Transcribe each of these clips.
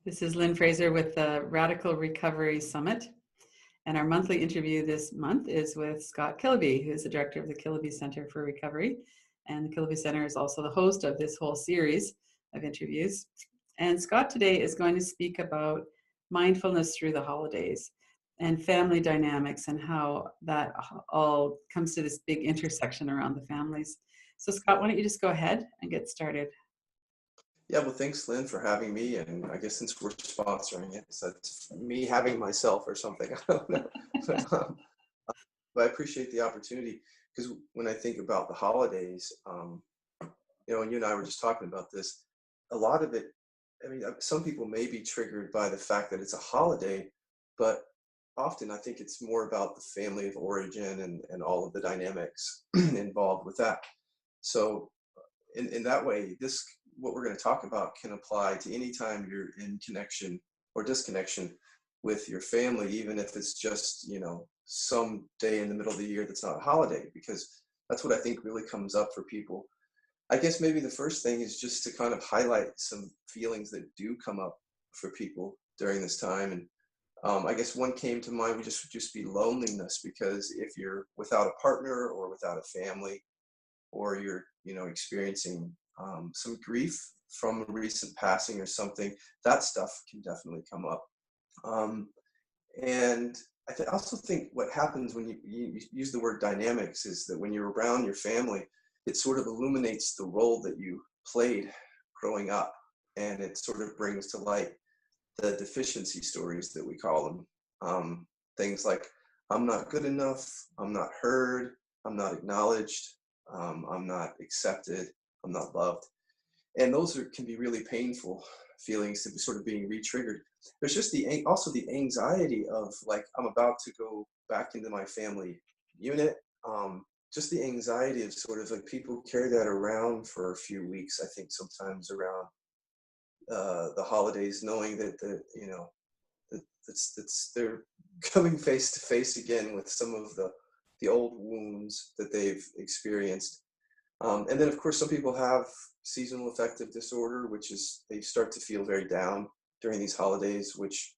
This is Lynn Fraser with the Radical Recovery Summit. And our monthly interview this month is with Scott Kiloby, who is the director of the Kiloby Center for Recovery. And the Kiloby Center is also the host of this whole series of interviews. And Scott today is going to speak about mindfulness through the holidays and family dynamics and how that all comes to this big intersection around the families. So Scott, why don't you just go ahead and get started? Yeah, well, thanks, Lynn, for having me. And I guess since we're sponsoring it, so it's me having myself or something. I don't know. But I appreciate the opportunity because when I think about the holidays, and you and I were just talking about this, a lot of it, some people may be triggered by the fact that it's a holiday, but often I think it's more about the family of origin and all of the dynamics involved with that. So in that way, what we're going to talk about can apply to any time you're in connection or disconnection with your family, even if it's just, some day in the middle of the year that's not a holiday, because that's what I think really comes up for people. I guess maybe the first thing is just to kind of highlight some feelings that do come up for people during this time. And I guess one came to mind would just be loneliness, because if you're without a partner or without a family, or you're, experiencing some grief from a recent passing or something, that stuff can definitely come up. And I also think what happens when you use the word dynamics is that when you're around your family, it sort of illuminates the role that you played growing up. And it sort of brings to light the deficiency stories that we call them. Things like, I'm not good enough, I'm not heard, I'm not acknowledged, I'm not accepted, I'm not loved. And those can be really painful feelings to be sort of being re-triggered. There's just also the anxiety of, like, I'm about to go back into my family unit. Just the anxiety of sort of, like, people carry that around for a few weeks, I think, sometimes around the holidays, knowing that they're coming face to face again with some of the old wounds that they've experienced. And then, of course, some people have seasonal affective disorder, which is they start to feel very down during these holidays, which,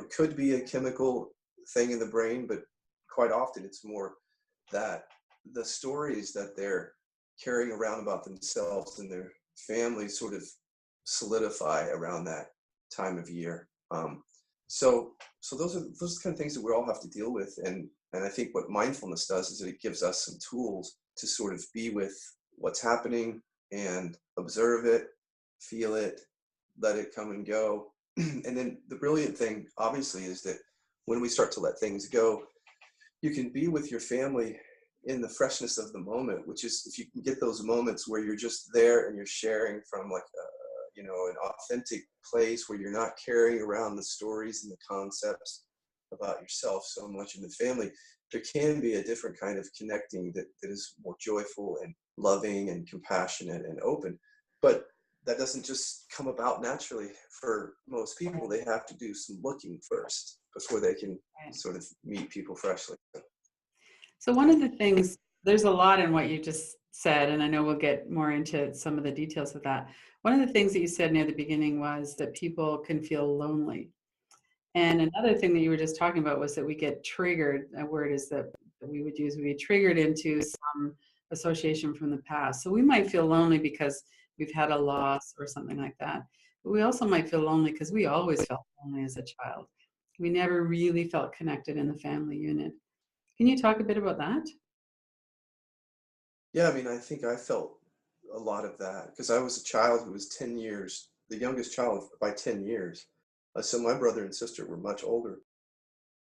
could be a chemical thing in the brain, but quite often it's more that the stories that they're carrying around about themselves and their families sort of solidify around that time of year. So those are the kind of things that we all have to deal with. And I think what mindfulness does is that it gives us some tools to sort of be with what's happening and observe it, feel it, let it come and go. And then the brilliant thing, obviously, is that when we start to let things go, you can be with your family in the freshness of the moment, which is if you can get those moments where you're just there and you're sharing from, like, an authentic place where you're not carrying around the stories and the concepts about yourself so much in the family, there can be a different kind of connecting that is more joyful and loving and compassionate and open. But that doesn't just come about naturally for most people. They have to do some looking first before they can sort of meet people freshly. So one of the things, there's a lot in what you just said, and I know we'll get more into some of the details of that. One of the things that you said near the beginning was that people can feel lonely. And another thing that you were just talking about was that we get triggered. A word is that we would use, we triggered into some association from the past. So we might feel lonely because we've had a loss or something like that. But we also might feel lonely because we always felt lonely as a child. We never really felt connected in the family unit. Can you talk a bit about that? Yeah, I think I felt a lot of that because I was a child who was 10 years, the youngest child by 10 years. So my brother and sister were much older.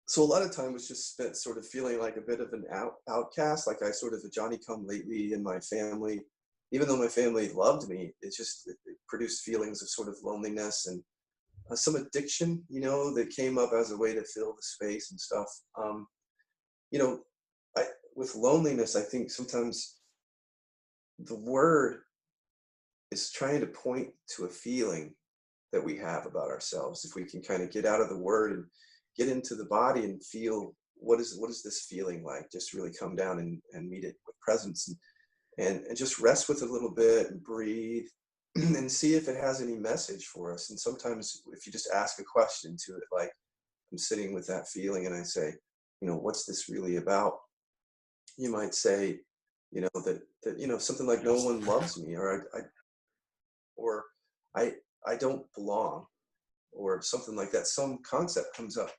So a lot of time was just spent sort of feeling like a bit of an outcast, like I sort of a Johnny come lately in my family. Even though my family loved me, it produced feelings of sort of loneliness and some addiction, that came up as a way to fill the space and stuff. You know, with loneliness, I think sometimes the word is trying to point to a feeling that we have about ourselves. If we can kind of get out of the word and get into the body and feel what is this feeling like, just really come down and meet it with presence and just rest with it a little bit and breathe and see if it has any message for us. And sometimes if you just ask a question to it, like, I'm sitting with that feeling and I say, what's this really about? You might say, something like no one loves me, or I, I don't belong, or something like that. Some concept comes up.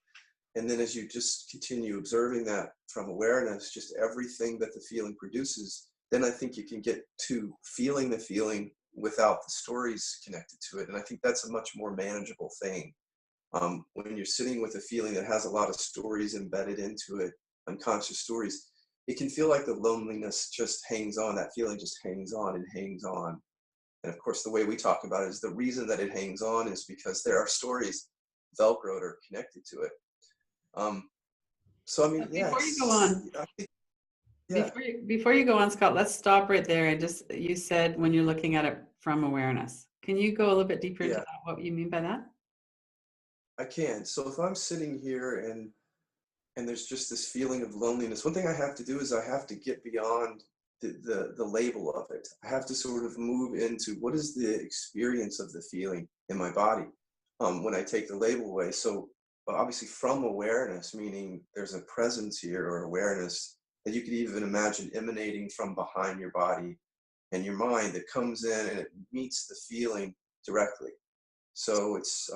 And then as you just continue observing that from awareness, just everything that the feeling produces, then I think you can get to feeling the feeling without the stories connected to it. And I think that's a much more manageable thing. When you're sitting with a feeling that has a lot of stories embedded into it, unconscious stories, it can feel like the loneliness just hangs on. That feeling just hangs on and hangs on. And of course, the way we talk about it is the reason that it hangs on is because there are stories Velcroed or connected to it. Um, so I mean, yeah, Before you go on, I think, yeah, before you go on, Scott, let's stop right there. And just, you said when you're looking at it from awareness. Can you go a little bit deeper into yeah, that, what you mean by that? I can. So if I'm sitting here and there's just this feeling of loneliness, one thing I have to do is I have to get beyond the label of it. I have to sort of move into what is the experience of the feeling in my body when I take the label away. So obviously from awareness, meaning there's a presence here or awareness that you could even imagine emanating from behind your body and your mind that comes in and it meets the feeling directly. So it's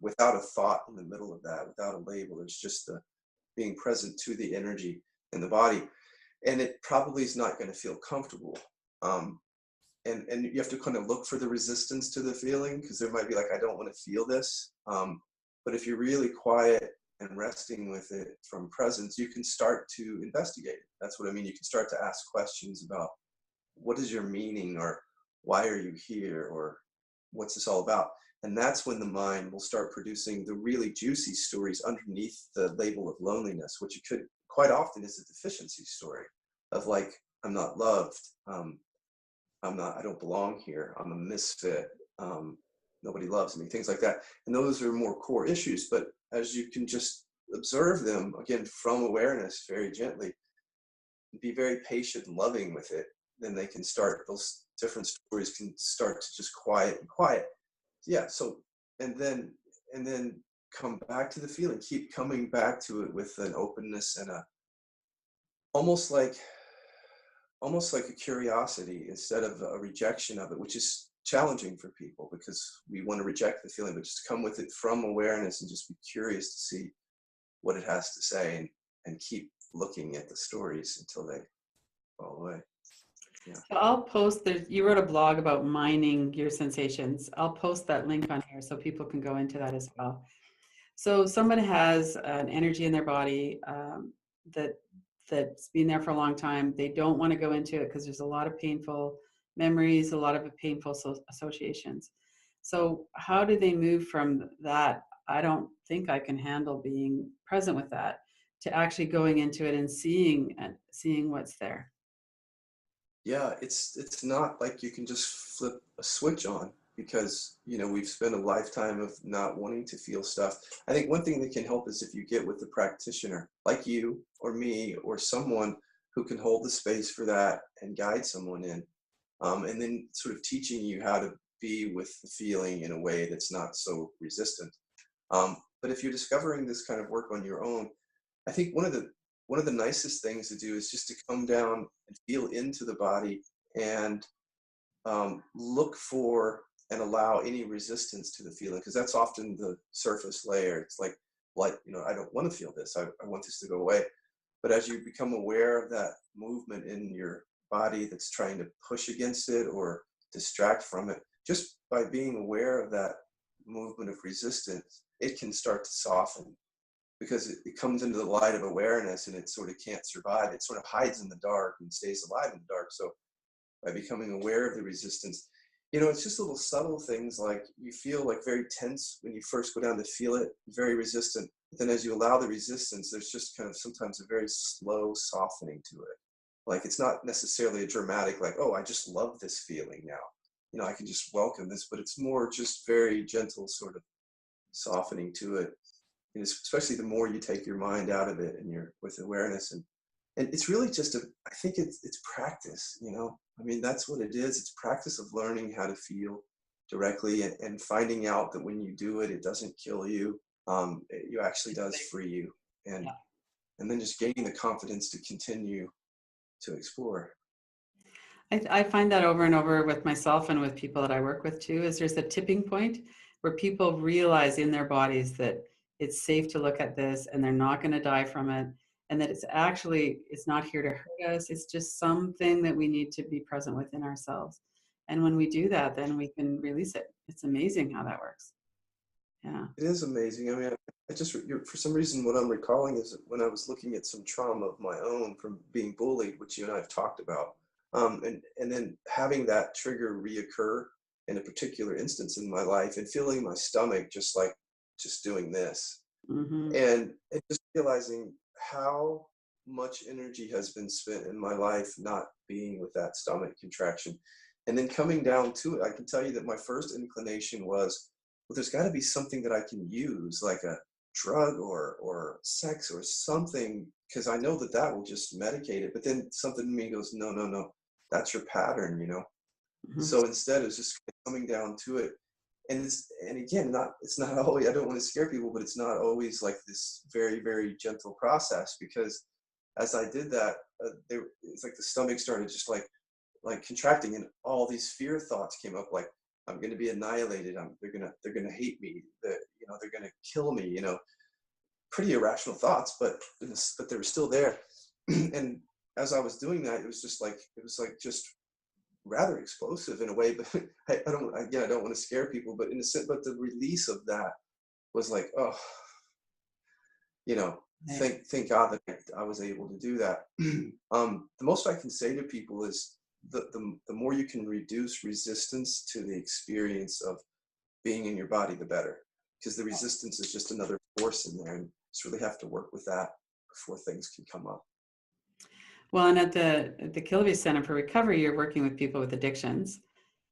without a thought in the middle of that, without a label. It's just the being present to the energy in the body. And it probably is not going to feel comfortable. Um, and you have to kind of look for the resistance to the feeling because there might be like, I don't want to feel this. But if you're really quiet and resting with it from presence, you can start to investigate it. That's what I mean. You can start to ask questions about what is your meaning, or why are you here, or what's this all about? And that's when the mind will start producing the really juicy stories underneath the label of loneliness, which it could quite often is a deficiency story of like, I'm not loved, I don't belong here, I'm a misfit, nobody loves me, things like that. And those are more core issues. But as you can just observe them again from awareness very gently, be very patient and loving with it, then they can start, those different stories can start to just quiet and quiet. Yeah. So, and then, and then come back to the feeling, keep coming back to it with an openness and a, almost like, almost like a curiosity instead of a rejection of it, which is challenging for people because we want to reject the feeling, but just come with it from awareness and just be curious to see what it has to say, and keep looking at the stories until they fall away. Yeah. So I'll post, you wrote a blog about mining your sensations. I'll post that link on here so people can go into that as well. So someone has an energy in their body that that's been there for a long time. They don't want to go into it because there's a lot of painful memories, a lot of painful associations. So how do they move from that, I don't think I can handle being present with that, to actually going into it and seeing what's there? Yeah, it's not like you can just flip a switch on because we've spent a lifetime of not wanting to feel stuff. I think one thing that can help is if you get with a practitioner like you or me or someone who can hold the space for that and guide someone in, and then sort of teaching you how to be with the feeling in a way that's not so resistant. But if you're discovering this kind of work on your own, I think one of the nicest things to do is just to come down and feel into the body and look for and allow any resistance to the feeling, because that's often the surface layer. It's like I don't want to feel this. I want this to go away. But as you become aware of that movement in your body that's trying to push against it or distract from it, just by being aware of that movement of resistance, it can start to soften because it comes into the light of awareness and it sort of can't survive. It sort of hides in the dark and stays alive in the dark. So by becoming aware of the resistance, it's just little subtle things like you feel like very tense when you first go down to feel it, very resistant. But then as you allow the resistance, there's just kind of sometimes a very slow softening to it. Like it's not necessarily a dramatic, like, oh, I just love this feeling now. I can just welcome this, but it's more just very gentle sort of softening to it. And especially the more you take your mind out of it and you're with awareness, and it's really just I think it's practice. I mean, that's what it is. It's practice of learning how to feel directly, and finding out that when you do it, it doesn't kill you. It you actually It's does safe. free you, Yeah. and then just gaining the confidence to continue to explore. I find that over and over with myself and with people that I work with too, is there's a tipping point where people realize in their bodies that it's safe to look at this and they're not going to die from it. And that it's not here to hurt us. It's just something that we need to be present within ourselves. And when we do that, then we can release it. It's amazing how that works. Yeah. It is amazing. I mean, I just for some reason, what I'm recalling is when I was looking at some trauma of my own from being bullied, which you and I have talked about, and then having that trigger reoccur in a particular instance in my life, and feeling my stomach just doing this, Hmm. and just realizing how much energy has been spent in my life not being with that stomach contraction, and then coming down to it. I can tell you that my first inclination was, well, there's got to be something that I can use, like a drug or sex or something, because I know that that will just medicate it. But then something in me goes, no, no, no, that's your pattern, you know. Hmm. So instead, it's just coming down to it, and again, not it's not always. I don't want to scare people, but it's not always like this very, very gentle process, because as I did that, it's like the stomach started just like contracting, and all these fear thoughts came up, like I'm going to be annihilated. They're gonna hate me. They're gonna kill me. Pretty irrational thoughts, but they were still there. And as I was doing that, it was like just rather explosive in a way. But I don't want to scare people, but in a sense, but the release of that was like, oh, you know, Right. thank God that I was able to do that. The most I can say to people is the more you can reduce resistance to the experience of being in your body, the better, because the resistance is just another force in there, and you just really have to work with that before things can come up. Well, and at the Kiloby Center for Recovery, you're working with people with addictions,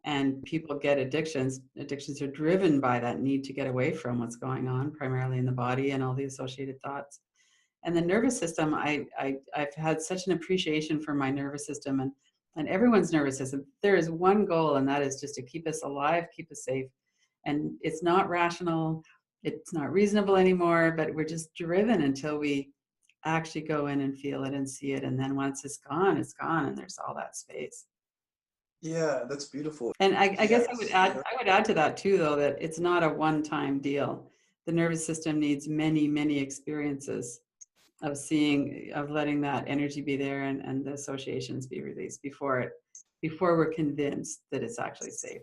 and people get addictions. Addictions are driven by that need to get away from what's going on, primarily in the body and all the associated thoughts. And the nervous system, I've had such an appreciation for my nervous system and everyone's nervous system. There is one goal, and that is just to keep us alive, keep us safe. And it's not rational, it's not reasonable anymore, but we're just driven until we actually go in and feel it and see it. And then once it's gone, and there's all that space. Yeah, that's beautiful. And I guess I would Yes, add I would add to that too, though, that it's not a one-time deal. The nervous system needs many, many experiences of letting that energy be there and the associations be released before we're convinced that it's actually safe.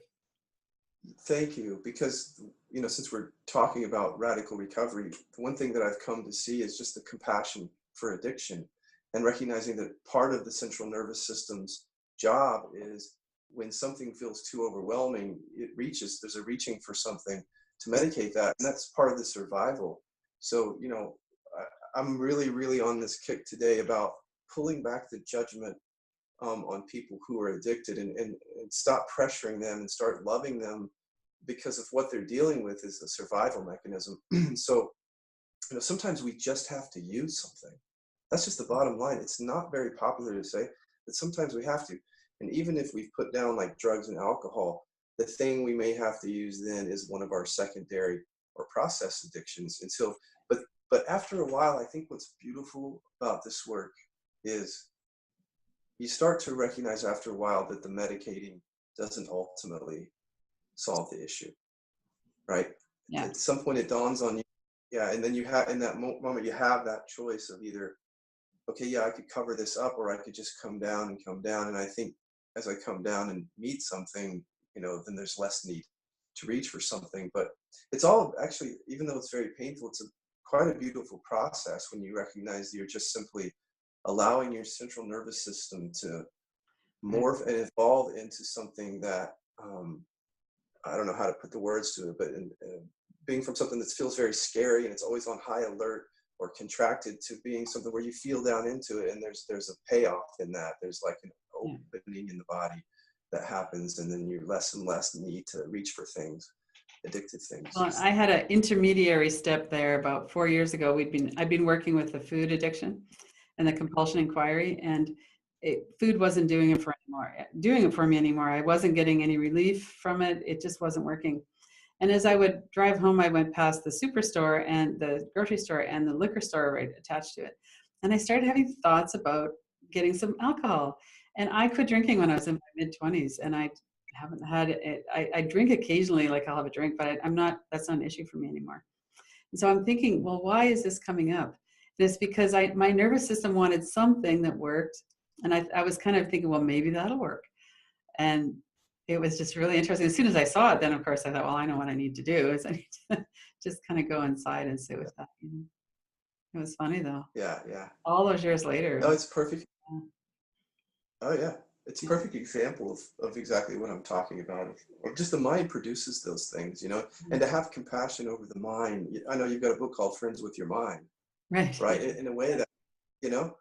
thank you. Because since we're talking about radical recovery, the one thing that I've come to see is just the compassion for addiction, and recognizing that part of the central nervous system's job is, when something feels too overwhelming, there's a reaching for something to medicate that, and that's part of the survival. So, I'm really, really on this kick today about pulling back the judgment on people who are addicted, and stop pressuring them and start loving them, because of what they're dealing with is a survival mechanism. So, sometimes we just have to use something. That's just the bottom line. It's not very popular to say, but sometimes we have to. And even if we've put down like drugs and alcohol, the thing we may have to use then is one of our secondary or process addictions. And so, but after a while, I think what's beautiful about this work is you start to recognize after a while that the medicating doesn't ultimately solve the issue, right? Yeah. At some point, it dawns on you, yeah, and then you have, in that moment, you have that choice of either, okay, yeah, I could cover this up, or I could just come down and come down. And I think as I come down and meet something, then there's less need to reach for something. But it's all actually, even though it's very painful, it's quite a beautiful process when you recognize that you're just simply allowing your central nervous system to Right. morph and evolve into something that, I don't know how to put the words to it, but being from something that feels very scary and it's always on high alert or contracted, to being something where you feel down into it, and there's a payoff in that. There's like an Yeah. opening in the body that happens, and then you less and less need to reach for things, addictive things. Well, I had an intermediary step there about 4 years ago. I'd been working with the food addiction and the compulsion inquiry, and food wasn't doing it for me anymore. I wasn't getting any relief from it. It just wasn't working. And as I would drive home, I went past the superstore and the grocery store and the liquor store right attached to it. And I started having thoughts about getting some alcohol. And I quit drinking when I was in my mid 20s, and I haven't had it. I drink occasionally, like I'll have a drink, but I'm not, that's not an issue for me anymore. And so I'm thinking, well, why is this coming up? And it's because my nervous system wanted something that worked. And I was kind of thinking, well, maybe that'll work. And it was just really interesting. As soon as I saw it, then of course I thought, well, I know what I need to do is I need to just kind of go inside and sit with that. It was funny though. Yeah, yeah. All those years later. No, it's perfect. uh, Oh yeah, it's a perfect example of exactly what I'm talking about. Of just the mind produces those things, and to have compassion over the mind. I know you've got a book called Friends with Your Mind, Right. right? In a way that, you know,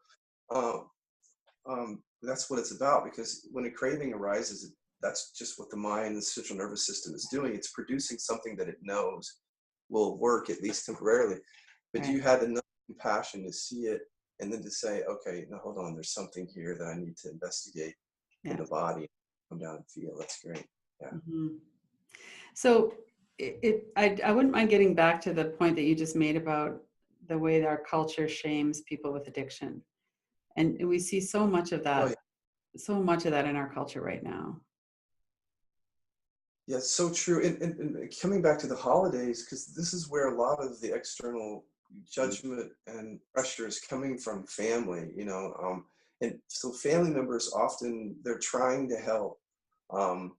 um, that's what it's about, because when a craving arises, that's just what the mind, the central nervous system is doing. It's producing something that it knows will work, at least temporarily. But Right. you had enough compassion to see it and then to say, okay, now hold on, there's something here that I need to investigate in Yeah. the body, come down and feel. That's great. Yeah. Mhm. So I wouldn't mind getting back to the point that you just made about the way that our culture shames people with addiction. And we see Oh, yeah. so much of that in our culture right now. Yeah, it's so true. And coming back to the holidays, because this is where a lot of the external judgment and pressure is coming from family, and so family members often, they're trying to help, um,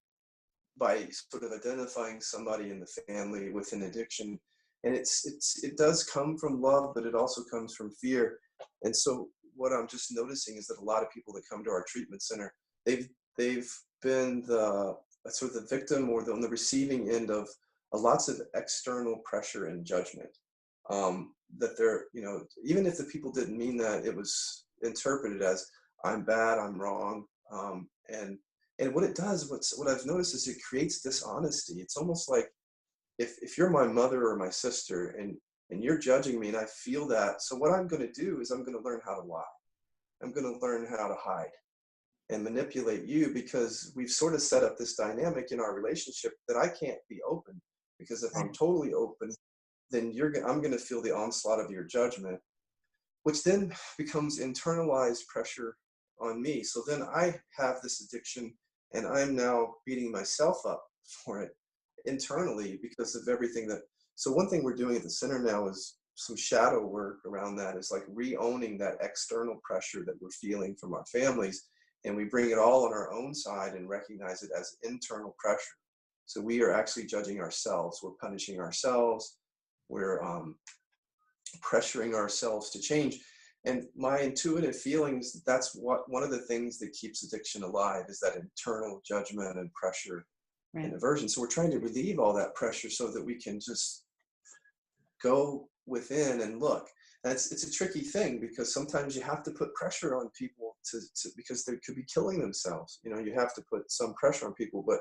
by sort of identifying somebody in the family with an addiction. And it does come from love, but it also comes from fear. And so what I'm just noticing is that a lot of people that come to our treatment center, they've been the sort of the victim, or on the receiving end of lots of external pressure and judgment. That they're, even if the people didn't mean that, it was interpreted as, I'm bad, I'm wrong. And what it does, what I've noticed, is it creates dishonesty. It's almost like, if you're my mother or my sister, and you're judging me, and I feel that, so what I'm going to do is I'm going to learn how to lie. I'm going to learn how to hide and manipulate you, because we've sort of set up this dynamic in our relationship that I can't be open, because if I'm Right. totally open, then I'm going to feel the onslaught of your judgment, which then becomes internalized pressure on me. So then I have this addiction, and I'm now beating myself up for it internally because of everything that. So one thing we're doing at the center now is some shadow work around that, is like re-owning that external pressure that we're feeling from our families. And we bring it all on our own side and recognize it as internal pressure. So we are actually judging ourselves. We're punishing ourselves. We're pressuring ourselves to change. And my intuitive feelings, that's what one of the things that keeps addiction alive, is that internal judgment and pressure and Right. aversion. So we're trying to relieve all that pressure so that we can just go within and look. And it's a tricky thing, because sometimes you have to put pressure on people because they could be killing themselves. You have to put some pressure on people. But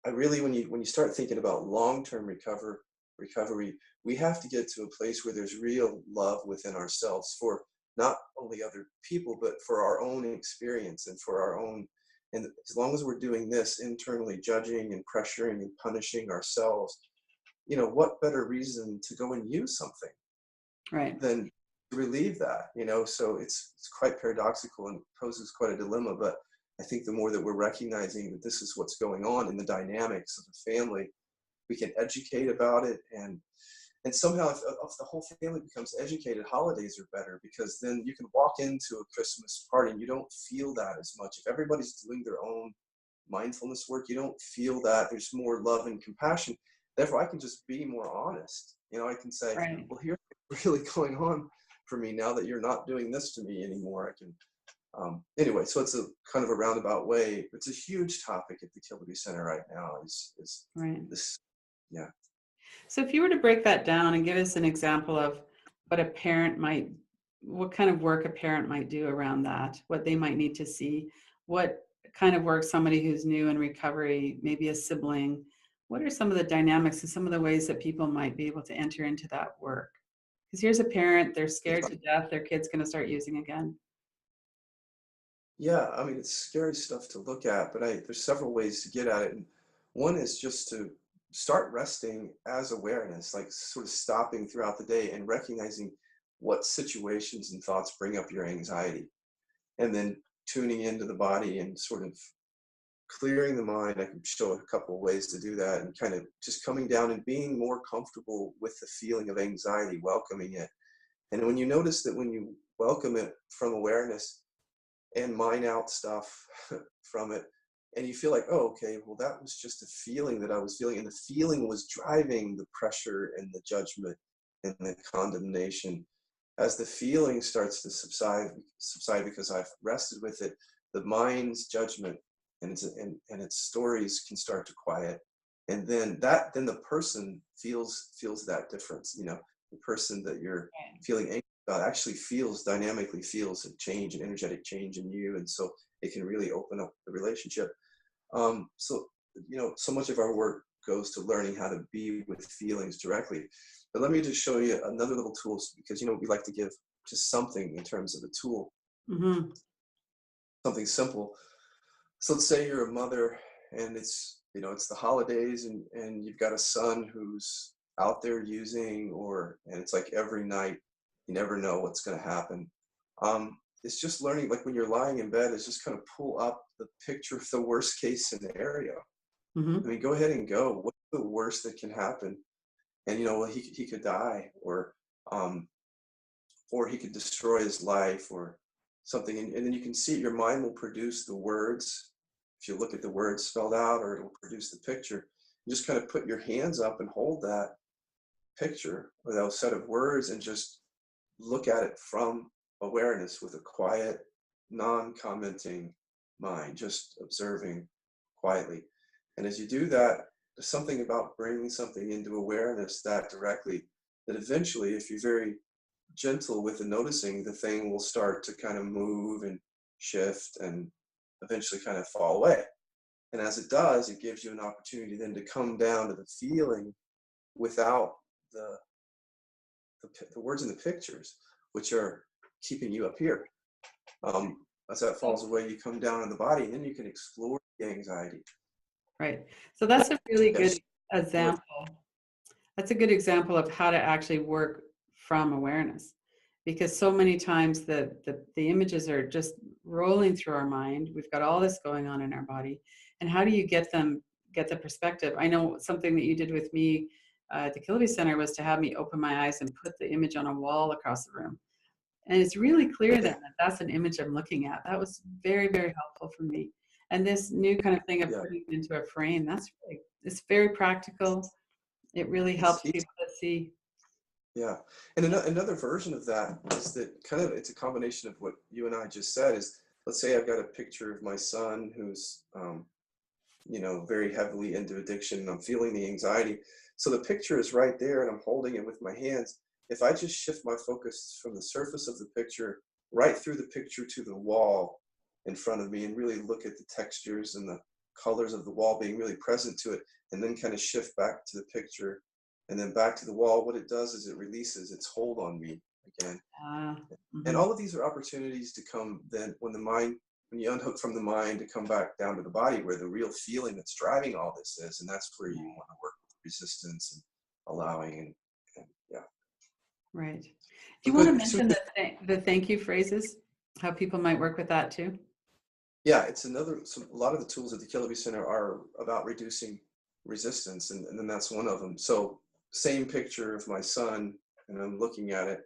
I really, when you start thinking about long-term recovery, we have to get to a place where there's real love within ourselves, for not only other people, but for our own experience and for our own. And as long as we're doing this, internally judging and pressuring and punishing ourselves, what better reason to go and use something Right. than to relieve that? So it's quite paradoxical and poses quite a dilemma. But I think the more that we're recognizing that this is what's going on in the dynamics of the family, we can educate about it. And somehow, if the whole family becomes educated, holidays are better, because then you can walk into a Christmas party and you don't feel that as much. If everybody's doing their own mindfulness work, you don't feel that. There's more love and compassion. Therefore, I can just be more honest. I can say, Right. well, here's what's really going on for me now that you're not doing this to me anymore. I can, anyway, so it's a kind of a roundabout way. It's a huge topic at the Kiloby Center right now, is Right. this. Yeah. So if you were to break that down and give us an example of what what kind of work a parent might do around that, what they might need to see, what kind of work somebody who's new in recovery, maybe a sibling, what are some of the dynamics and some of the ways that people might be able to enter into that work? Because here's a parent, they're scared to death, their kid's going to start using again. Yeah, I mean, it's scary stuff to look at, but there's several ways to get at it. And one is just to start resting as awareness, like sort of stopping throughout the day and recognizing what situations and thoughts bring up your anxiety, and then tuning into the body and sort of clearing the mind. I can show a couple of ways to do that, and kind of just coming down and being more comfortable with the feeling of anxiety, welcoming it. And when you notice that when you welcome it from awareness and mine out stuff from it, and you feel like, oh, okay, well, that was just a feeling that I was feeling, and the feeling was driving the pressure and the judgment and the condemnation. As the feeling starts to subside because I've rested with it, the mind's judgment and its stories can start to quiet, and then the person feels that difference. The person that you're Right. feeling anxious about actually dynamically feels a change, an energetic change in you, and so it can really open up the relationship. So so much of our work goes to learning how to be with feelings directly. But let me just show you another little tool, because we like to give just something in terms of a tool, Mm-hmm. something simple. So let's say you're a mother, and it's the holidays, and you've got a son who's out there using, and it's like every night you never know what's going to happen. It's just learning, like when you're lying in bed, is just kind of pull up the picture of the worst case scenario. I Mm-hmm. mean, go ahead and go. What's the worst that can happen? And well, he could die, um, or he could destroy his life, or something. And then you can see your mind will produce the words. If you look at the words spelled out, or it'll produce the picture. You just kind of put your hands up and hold that picture or that set of words, and just look at it from awareness with a quiet, non-commenting mind, just observing quietly. And as you do that, there's something about bringing something into awareness that directly, that eventually, if you're very gentle with the noticing, the thing will start to kind of move and shift and eventually kind of fall away. And as it does, it gives you an opportunity then to come down to the feeling without the the words in the pictures, which are keeping you up here. As that falls away, you come down in the body, and then you can explore the anxiety. Right. So that's a really Yeah, good just explore it. example. That's a good example of how to actually work from awareness, because so many times the images are just rolling through our mind. We've got all this going on in our body, and how do you get the perspective? I know something that you did with me at the Kiloby Center was to have me open my eyes and put the image on a wall across the room, and it's really clear then that that's an image I'm looking at. That was very, very helpful for me. And this new kind of thing of Yeah, putting it into a frame, it's very practical. It really it's helps easy. people to see. Yeah, and another version of that is that kind of it's a combination of what you and I just said. Is, let's say I've got a picture of my son who's very heavily into addiction, and I'm feeling the anxiety. So the picture is right there, and I'm holding it with my hands. If I just shift my focus from the surface of the picture right through the picture to the wall in front of me, and really look at the textures and the colors of the wall, being really present to it, and then kind of shift back to the picture and then back to the wall, what it does is it releases its hold on me again. Ah, And mhm. all of these are opportunities to come then, when you unhook from the mind, to come back down to the body, where the real feeling that's driving all this is. And that's where you want to work with resistance and allowing, and yeah. Right. Do So you want to good. So mention the thank you phrases? How people might work with that too? yeah, it's a lot of the tools at the Kiloby Center are about reducing resistance, and then that's one of them. So same picture of my son, and I'm looking at it.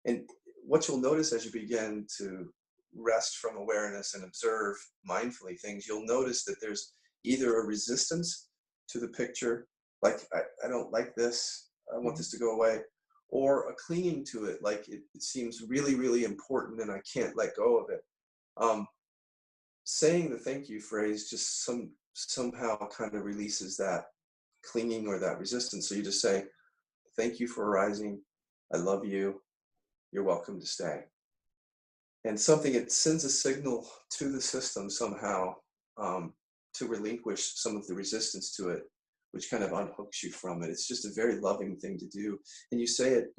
And what you'll notice as you begin to rest from awareness and observe mindfully things, you'll notice that there's either a resistance to the picture, like, I don't like this, I want Mhm. this to go away, or a clinging to it, like it seems really, really important and I can't let go of it. Um, Saying the thank you phrase just somehow kind of releases that clinging or that resistance. So you just say, thank you for arising, I love you, you're welcome to stay. And something, it sends a signal to the system somehow, to relinquish some of the resistance to it, which kind of unhooks you from it. It's just a very loving thing to do. And you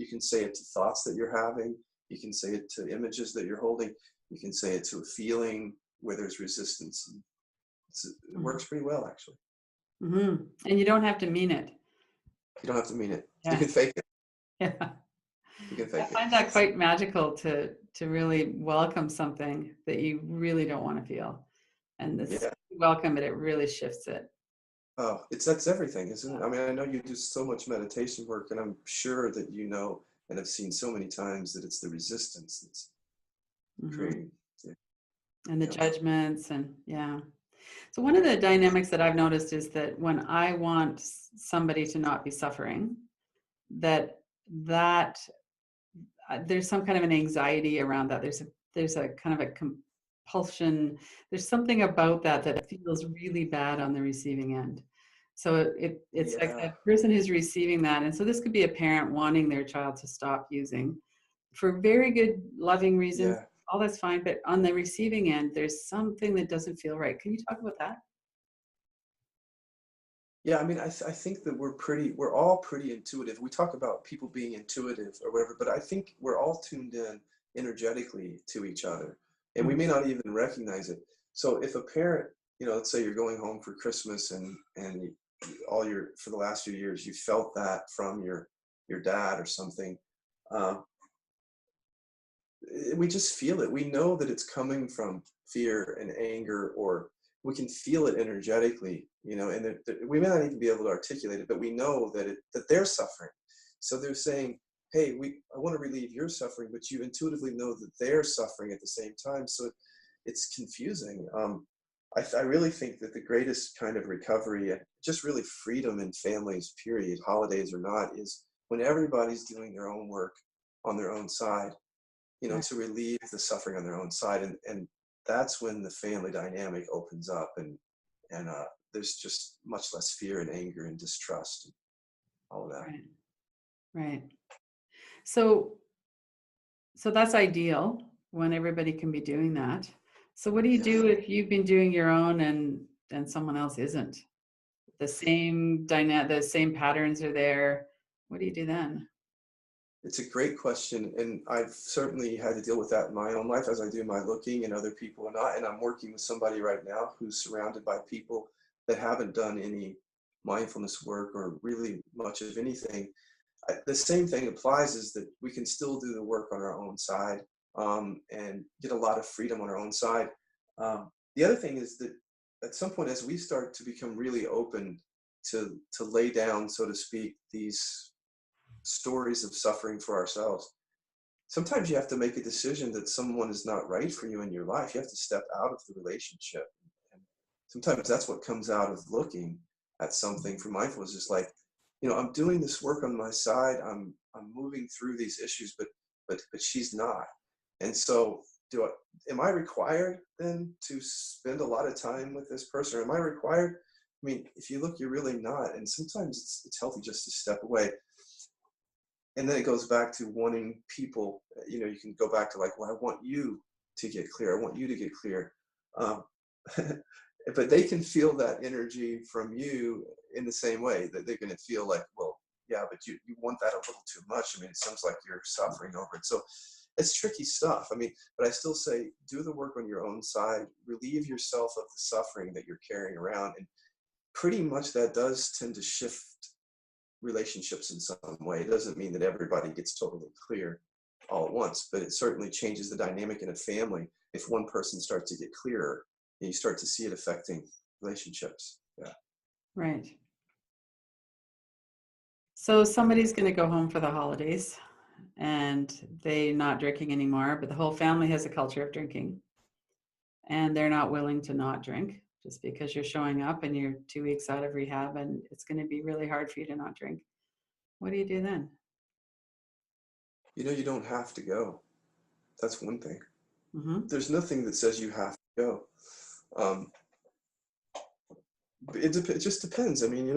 can say it to thoughts that you're having, you can say it to images that you're holding, you can say it to a feeling, where there's resistance. And it Mhm. works pretty well, actually. Mhm. And you don't have to mean it. You don't have to mean it. You Yeah. can fake it. Yeah. You can I fake it. find that quite magical to really welcome something that you really don't want to feel. And this Yeah. welcome it, it really shifts it. Oh, that's everything, isn't Yeah. it? I mean, I know you do so much meditation work, and I'm sure that you know and have seen so many times that it's the resistance that's Mhm. creating. Yeah. And the Yeah. judgments and yeah. So one of the dynamics that I've noticed is that when I want somebody to not be suffering, that that there's some kind of an anxiety around that. There's a kind of a compulsion. There's something about that that feels really bad on the receiving end. So it's like Yeah. that person who's receiving that, and so this could be a parent wanting their child to stop using for very good, loving reasons. Yeah. All that's fine, but on the receiving end, there's something that doesn't feel right. Can you talk about that? Yeah, I mean, I think that we're all pretty intuitive. We talk about people being intuitive or whatever, but I think we're all tuned in energetically to each other, and we Mhm. may not even recognize it. So if a parent, let's say you're going home for Christmas and all your for the last few years you felt that from your dad or something, uh, we just feel it. We know that it's coming from fear and anger, or we can feel it energetically, and we may not even be able to articulate it, but we know that they're suffering. So they're saying, "Hey, I want to relieve your suffering," but you intuitively know that they're suffering at the same time. So it's confusing. I really think that the greatest kind of recovery and just really freedom in families, period, holidays or not, is when everybody's doing their own work on their own side, Right, to relieve the suffering on their own side. And that's when the family dynamic opens up, and there's just much less fear and anger and distrust and all of that. right, right. So so that's ideal when everybody can be doing that. So what do you Yeah. do if you've been doing your own and someone else isn't? The same patterns are there. What do you do then? It's a great question, and I've certainly had to deal with that in my own life as I do my looking, and other people are not. And I'm working with somebody right now who's surrounded by people that haven't done any mindfulness work or really much of anything. The same thing applies, is that we can still do the work on our own side, and get a lot of freedom on our own side. The other thing is that at some point, as we start to become really open to lay down, so to speak, these stories of suffering for ourselves, sometimes you have to make a decision that someone is not right for you in your life. You have to step out of the relationship. And sometimes that's what comes out of looking at something for mindfulness, is like, I'm doing this work on my side. I'm moving through these issues, but she's not. And so am I required then to spend a lot of time with this person? Or am I required? I mean, if you look, you're really not. And sometimes it's healthy just to step away. And then it goes back to wanting people, you can go back to like, well, I want you to get clear. I want you to get clear. Um, but they can feel that energy from you in the same way, that they're going to feel like, well, yeah, but you want that a little too much. I mean, it sounds like you're suffering over it. So it's tricky stuff. I mean, but I still say, do the work on your own side, relieve yourself of the suffering that you're carrying around. And pretty much that does tend to shift relationships in some way. It doesn't mean that everybody gets totally clear all at once, but it certainly changes the dynamic in a family if one person starts to get clearer, and you start to see it affecting relationships. Yeah. Right. So somebody's going to go home for the holidays and they're not drinking anymore, but the whole family has a culture of drinking and they're not willing to not drink just because you're showing up and you're 2 weeks out of rehab and it's going to be really hard for you to not drink. What do you do then? You don't have to go. That's one thing. Hmm. There's nothing that says you have to go. Um, it just depends. I mean,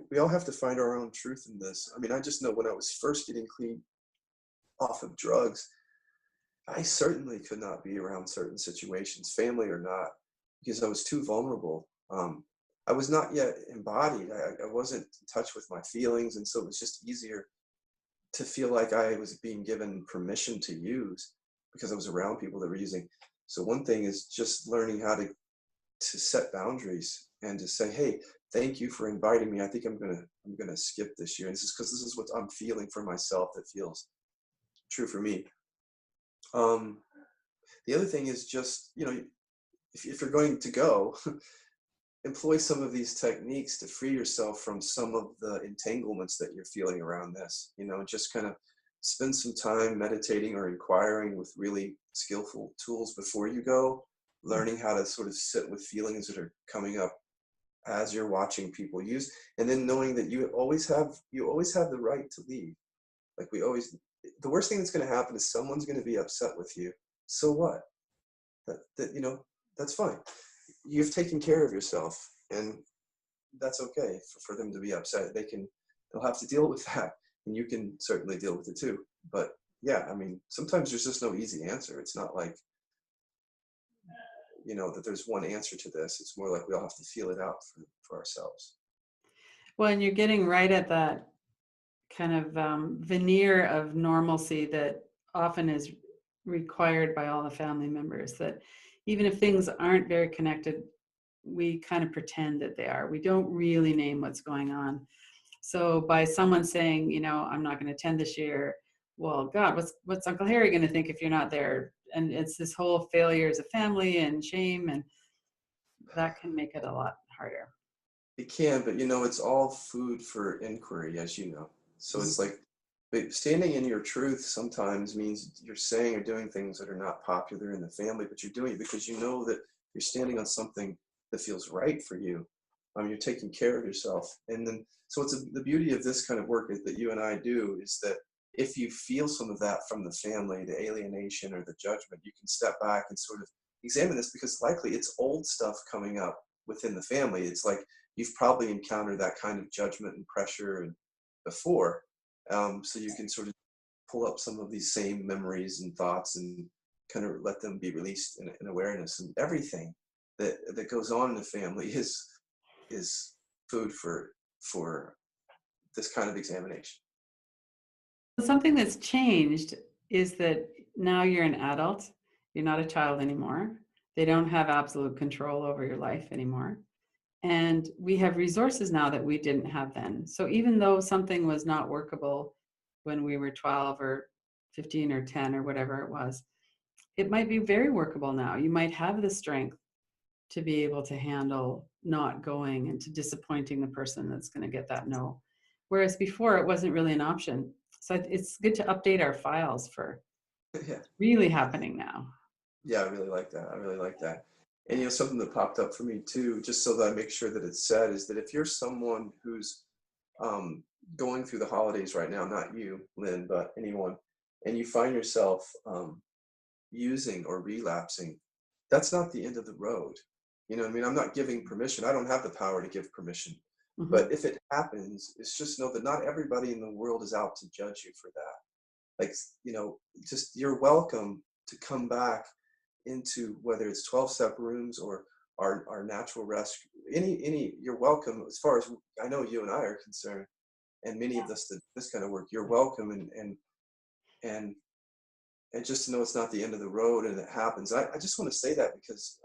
we all have to find our own truth in this. I mean, I just know when I was first getting clean off of drugs, I certainly could not be around certain situations, family or not, because I was too vulnerable. I was not yet embodied. I wasn't in touch with my feelings, and so it was just easier to feel like I was being given permission to use because I was around people that were using. So one thing is just learning how to set boundaries and to say, hey, thank you for inviting me. I think I'm gonna skip this year. And this is because this is what I'm feeling for myself that feels true for me. Um, the other thing is just, if you're going to go, employ some of these techniques to free yourself from some of the entanglements that you're feeling around this. Just kind of spend some time meditating or inquiring with really skillful tools before you go, learning how to sort of sit with feelings that are coming up as you're watching people use, and then knowing that you always have the right to leave. Like we always The worst thing that's going to happen is someone's going to be upset with you. So what? That's fine. You've taken care of yourself, and that's okay for them to be upset. They'll have to deal with that, and you can certainly deal with it too. But yeah, I mean, sometimes there's just no easy answer. It's not like, that there's one answer to this. It's more like we all have to feel it out for ourselves. Well, and you're getting right at that kind of veneer of normalcy that often is required by all the family members, that even if things aren't very connected, we kind of pretend that they are. We don't really name what's going on. So by someone saying, I'm not going to attend this year, well, God, what's Uncle Harry going to think if you're not there? And it's this whole failure as a family and shame, and that can make it a lot harder. It can, but it's all food for inquiry, as you know. So it's Mhm. like, but standing in your truth sometimes means you're saying or doing things that are not popular in the family, but you're doing it because you know that you're standing on something that feels right for you. You're taking care of yourself. And then, so the beauty of this kind of work that you and I do is that if you feel some of that from the family, the alienation or the judgment, you can step back and sort of examine this, because likely it's old stuff coming up within the family. It's like you've probably encountered that kind of judgment and pressure and before. So you can sort of pull up some of these same memories and thoughts and kind of let them be released in awareness. And everything that goes on in the family is food for this kind of examination. Something that's changed is that now you're an adult, you're not a child anymore. They don't have absolute control over your life anymore. And we have resources now that we didn't have then. So even though something was not workable when we were 12 or 15 or 10 or whatever it was, it might be very workable now. You might have the strength to be able to handle not going and to disappointing the person that's going to get that no. Whereas before it wasn't really an option. So it's good to update our files for Yeah. really happening now. Yeah, I really like that. I really like that. And Yeah. something that popped up for me too, just so that I make sure that it's said, is that if you're someone who's um, going through the holidays right now, not you, Lynn, but anyone, and you find yourself using or relapsing, that's not the end of the road. You know what I mean? I'm not giving permission. I don't have the power to give permission. Hmm. But if it happens, it's just know that not everybody in the world is out to judge you for that. Like, just you're welcome to come back into, whether it's 12-step rooms or our natural rest, you're welcome. As far as I know, you and I are concerned, and many of us that this kind of work, you're welcome. And and just to know it's not the end of the road, and it happens. I just want to say that because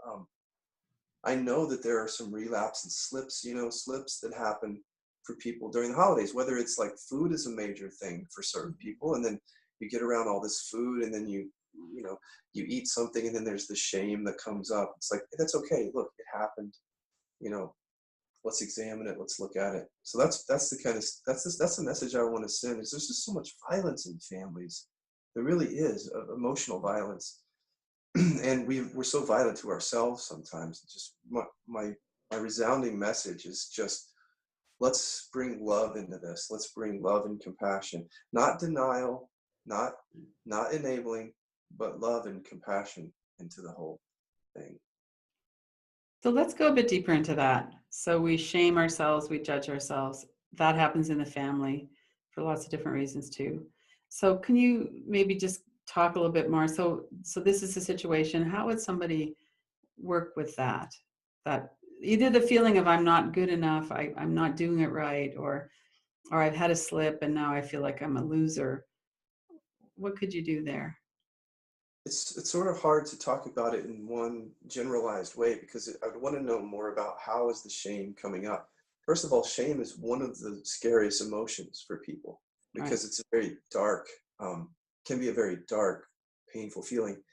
I know that there are some relapse and slips, slips that happen for people during the holidays, whether it's like food is a major thing for certain people, and then you get around all this food, and then you know, you eat something, and then there's the shame that comes up. It's like, that's okay. Look, it happened. You know, let's examine it. Let's look at it. So that's the kind of that's the message I want to send. Is there's just so much violence in families. There really is, emotional violence. And we're so violent to ourselves sometimes. Just my resounding message is just, let's bring love into this. Let's bring love and compassion, not denial, not not enabling, but love and compassion into the whole thing. So let's go a bit deeper into that. So we shame ourselves, we judge ourselves. That happens in the family for lots of different reasons too. So can you maybe just talk a little bit more? So this is a situation. How would somebody work with that? That either the feeling of I'm not good enough, I'm not doing it right, or I've had a slip and now I feel like I'm a loser. What could you do there? It's sort of hard to talk about it in one generalized way because I would want to know more about how is the shame coming up. First of all, shame is one of the scariest emotions for people Right. because it's a very dark, can be a very dark, painful feeling.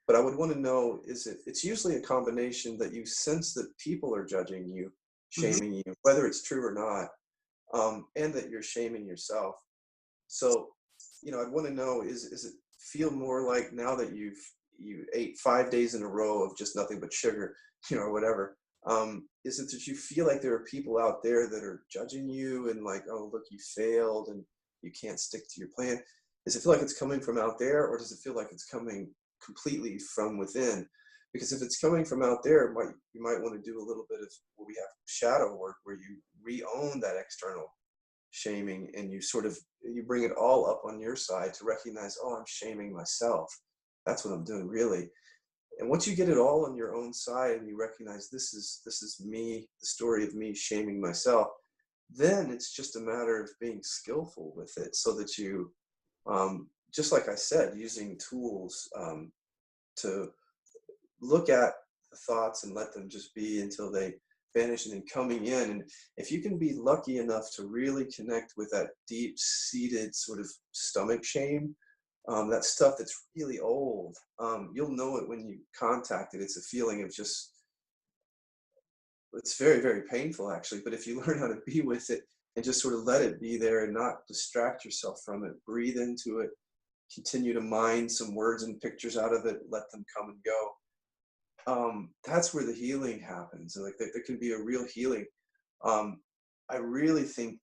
But I would want to know, it's usually a combination that you sense that people are judging you, Hmm. shaming you, whether it's true or not, and that you're shaming yourself. So, I'd want to know, is it feel more like now that you ate 5 days in a row of just nothing but sugar, or whatever? Is it that you feel like there are people out there that are judging you and like, oh, look, you failed and you can't stick to your plan? Does it feel like it's coming from out there, or does it feel like it's coming completely from within? Because if it's coming from out there, you might want to do a little bit of what we have shadow work, where you re-own that external shaming and you bring it all up on your side to recognize, oh, I'm shaming myself. That's what I'm doing, really. And once you get it all on your own side and you recognize this is me, the story of me shaming myself, then it's just a matter of being skillful with it so that you, just like I said, using tools, to look at the thoughts and let them just be until they vanish, and then coming in. And if you can be lucky enough to really connect with that deep seated sort of stomach shame, that stuff that's really old, you'll know it when you contact it. It's a feeling of just, it's very, very painful actually. But if you learn how to be with it and just sort of let it be there and not distract yourself from it, breathe into it, continue to mine some words and pictures out of it, let them come and go. That's where the healing happens. And like there can be a real healing. Um, I really think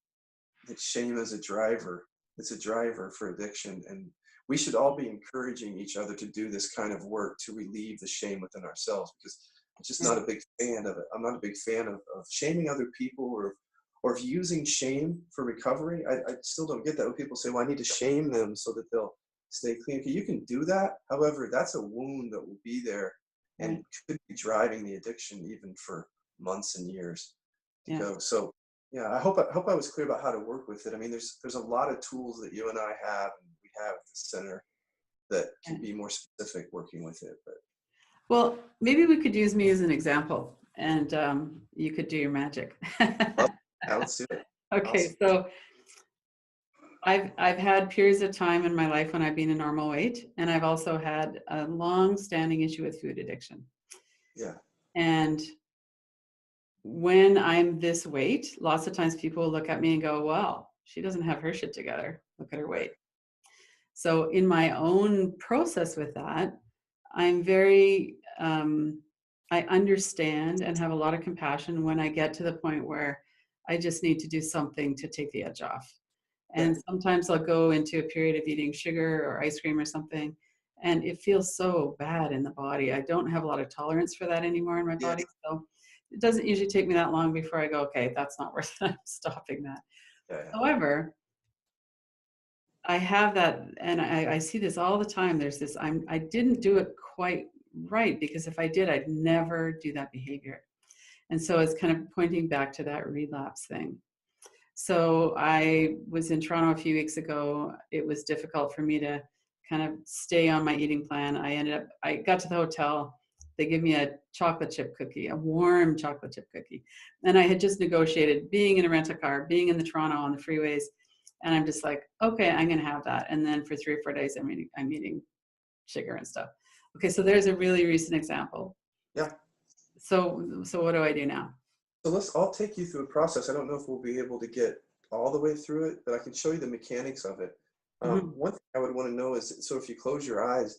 that shame is a driver. It's a driver for addiction, and we should all be encouraging each other to do this kind of work to relieve the shame within ourselves. Because I'm just not Right. a big fan of it. I'm not a big fan of shaming other people or of using shame for recovery. I still don't get that when people say, "Well, I need to shame them so that they'll stay clean." Okay, you can do that. However, that's a wound that will be there Right. and could be driving the addiction even for months and years to Yeah. go. So yeah, I hope I was clear about how to work with it. I mean, there's a lot of tools that you and I have and we have at the center that Yeah. can be more specific working with it. But Well, maybe we could use me as an example, and you could do your magic. love, yeah, let's do it. Okay, Awesome. so I've had periods of time in my life when I've been a normal weight, and I've also had a long-standing issue with food addiction. Yeah. And when I'm this weight, lots of times people will look at me and go, "Well, she doesn't have her shit together. Look at her Right. weight." So in my own process with that, I'm very, I understand and have a lot of compassion when I get to the point where I just need to do something to take the edge off. Yeah. And sometimes I'll go into a period of eating sugar or ice cream or something, and it feels so bad in the body. I don't have a lot of tolerance for that anymore in my Yeah. body. So it doesn't usually take me that long before I go, okay, that's not worth it. I'm stopping that. Yeah. Yeah. However, I have that, and I see this all the time. There's this, I didn't do it quite right because if I did, I'd never do that behavior. And so it's kind of pointing back to that relapse thing. So I was in Toronto a few weeks ago. It was difficult for me to kind of stay on my eating plan. I got to the hotel. They give me a chocolate chip cookie, a warm chocolate chip cookie. And I had just negotiated being in a rental car, being in the Toronto on the freeways. And I'm just like, okay, I'm going to have that. And then for 3 or 4 days, I'm eating sugar and stuff. Okay, so there's a really recent example. Yeah. So what do I do now? So I'll take you through a process. I don't know if we'll be able to get all the way through it, but I can show you the mechanics of it. Hmm. One thing I would want to know is, so if you close your eyes,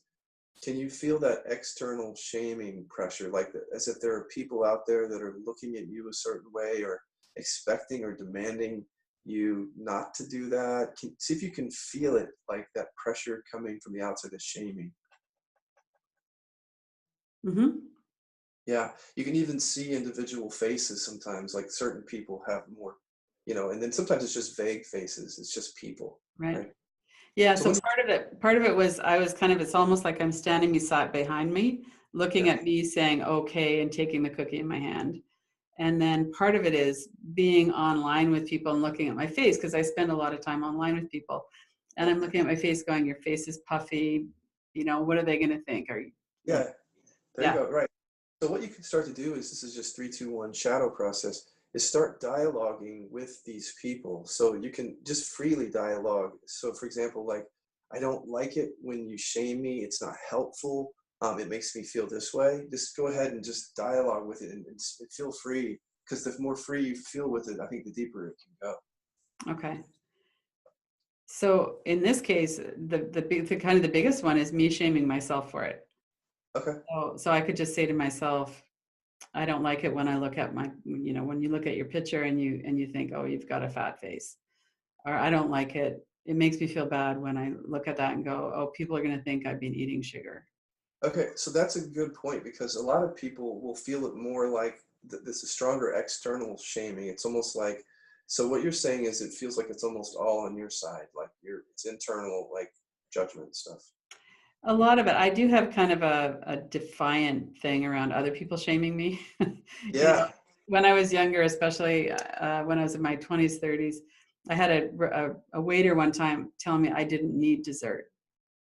can you feel that external shaming pressure, like as if there are people out there that are looking at you a certain way or expecting or demanding you not to do that? See if you can feel it, like that pressure coming from the outside, the shaming. Hmm. Yeah, you can even see individual faces sometimes, like certain people have more, and then sometimes it's just vague faces. It's just people, Right. right? Yeah, So so when, part of it was I was kind of, it's almost like I'm standing beside behind me, looking yeah, at me saying okay and taking the cookie in my hand. And then part of it is being online with people and looking at my face because I spend a lot of time online with people. And yeah, I'm looking at my face going, your face is puffy, what are they going to think? Yeah, there you Yeah. go. Right. So what you can start to do is, this is just 3, 2, 1 shadow process, is start dialoguing with these people. So you can just freely dialogue. So for example, like, I don't like it when you shame me. It's not helpful. It makes me feel this way. Just go ahead and just dialogue with it, and feel free, because the more free you feel with it, I think the deeper it can go. Okay. So in this case, the kind of the biggest one is me shaming myself for it. Okay. So I could just say to myself, I don't like it when I look at when you look at your picture and you think, oh, you've got a fat face. Or I don't like it. It makes me feel bad when I look at that and go, oh, people are going to think I've been eating sugar. Okay, so that's a good point, because a lot of people will feel it more like this is stronger external shaming. It's almost like, so what you're saying is it feels like it's almost all on your side, like it's internal, like judgment stuff. A lot of it. I do have kind of a defiant thing around other people shaming me. Yeah, When I was younger, especially when I was in my 20s, 30s, I had a waiter one time telling me I didn't need dessert.